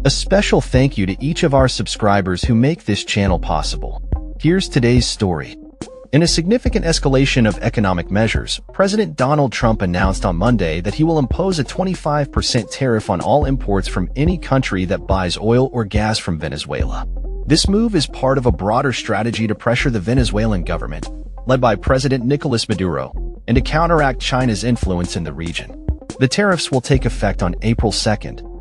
A special thank you to each of our subscribers who make this channel possible. Here's today's story. In a significant escalation of economic measures, President Donald Trump announced on Monday that he will impose a 25% tariff on all imports from any country that buys oil or gas from Venezuela. This move is part of a broader strategy to pressure the Venezuelan government, led by President Nicolas Maduro, and to counteract China's influence in the region. The tariffs will take effect on April 2,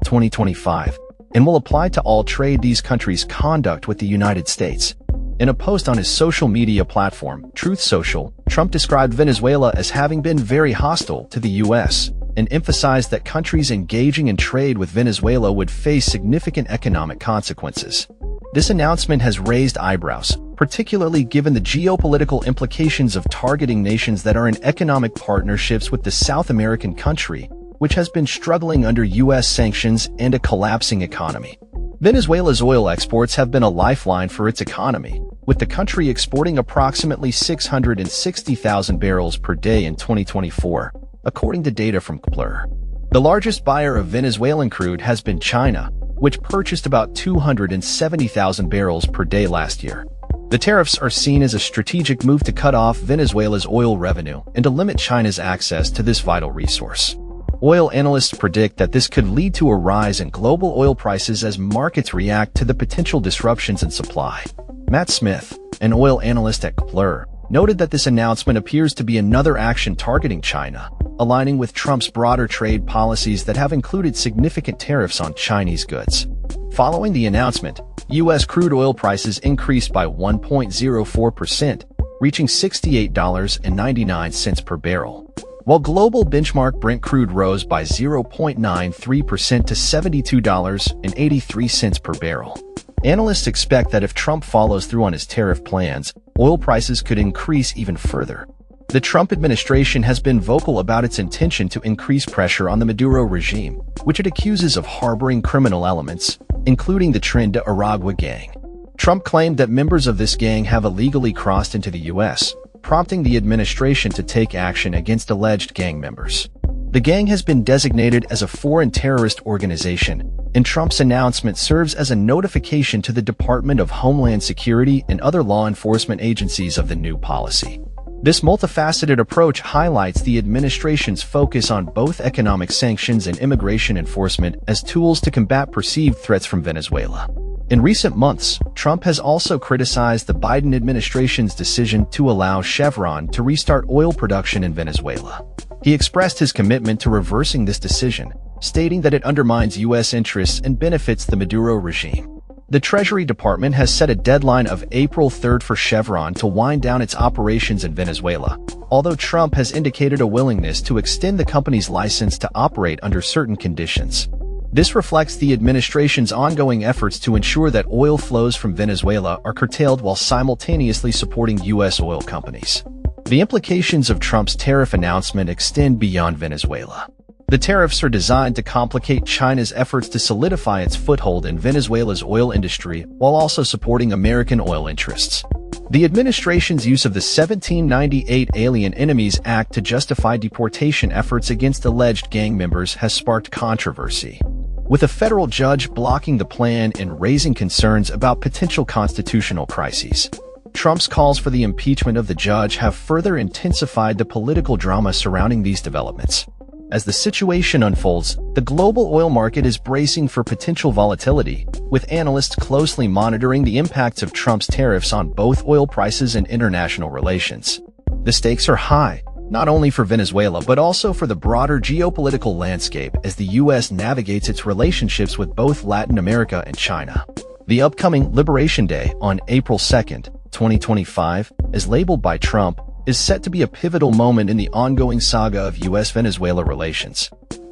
2025, and will apply to all trade these countries conduct with the United States. In a post on his social media platform, Truth Social, Trump described Venezuela as having been very hostile to the U.S. and emphasized that countries engaging in trade with Venezuela would face significant economic consequences. This announcement has raised eyebrows, particularly given the geopolitical implications of targeting nations that are in economic partnerships with the South American country, which has been struggling under U.S. sanctions and a collapsing economy. Venezuela's oil exports have been a lifeline for its economy, with the country exporting approximately 660,000 barrels per day in 2024, according to data from Tariff. The largest buyer of Venezuelan crude has been China, which purchased about 270,000 barrels per day last year. The tariffs are seen as a strategic move to cut off Venezuela's oil revenue and to limit China's access to this vital resource. Oil analysts predict that this could lead to a rise in global oil prices as markets react to the potential disruptions in supply. Matt Smith, an oil analyst at Tariff, noted that this announcement appears to be another action targeting China, aligning with Trump's broader trade policies that have included significant tariffs on Chinese goods. Following the announcement, U.S. crude oil prices increased by 1.04%, reaching $68.99 per barrel, while global benchmark Brent crude rose by 0.93% to $72.83 per barrel. Analysts expect that if Trump follows through on his tariff plans, oil prices could increase even further. The Trump administration has been vocal about its intention to increase pressure on the Maduro regime, which it accuses of harboring criminal elements, including the Tren de Aragua gang. Trump claimed that members of this gang have illegally crossed into the U.S., prompting the administration to take action against alleged gang members. The gang has been designated as a foreign terrorist organization, and Trump's announcement serves as a notification to the Department of Homeland Security and other law enforcement agencies of the new policy. This multifaceted approach highlights the administration's focus on both economic sanctions and immigration enforcement as tools to combat perceived threats from Venezuela. In recent months, Trump has also criticized the Biden administration's decision to allow Chevron to restart oil production in Venezuela. He expressed his commitment to reversing this decision, stating that it undermines U.S. interests and benefits the Maduro regime. The Treasury Department has set a deadline of April 3 for Chevron to wind down its operations in Venezuela, although Trump has indicated a willingness to extend the company's license to operate under certain conditions. This reflects the administration's ongoing efforts to ensure that oil flows from Venezuela are curtailed while simultaneously supporting U.S. oil companies. The implications of Trump's tariff announcement extend beyond Venezuela. The tariffs are designed to complicate China's efforts to solidify its foothold in Venezuela's oil industry while also supporting American oil interests. The administration's use of the 1798 Alien Enemies Act to justify deportation efforts against alleged gang members has sparked controversy, with a federal judge blocking the plan and raising concerns about potential constitutional crises. Trump's calls for the impeachment of the judge have further intensified the political drama surrounding these developments. As the situation unfolds, the global oil market is bracing for potential volatility, with analysts closely monitoring the impacts of Trump's tariffs on both oil prices and international relations. The stakes are high, not only for Venezuela but also for the broader geopolitical landscape as the U.S. navigates its relationships with both Latin America and China. The upcoming Liberation Day on April 2, 2025, as labeled by Trump, is set to be a pivotal moment in the ongoing saga of U.S.-Venezuela relations,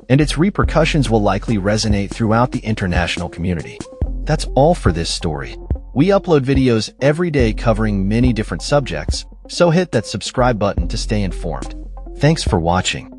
and its repercussions will likely resonate throughout the international community. That's all for this story. We upload videos every day covering many different subjects, so hit that subscribe button to stay informed. Thanks for watching.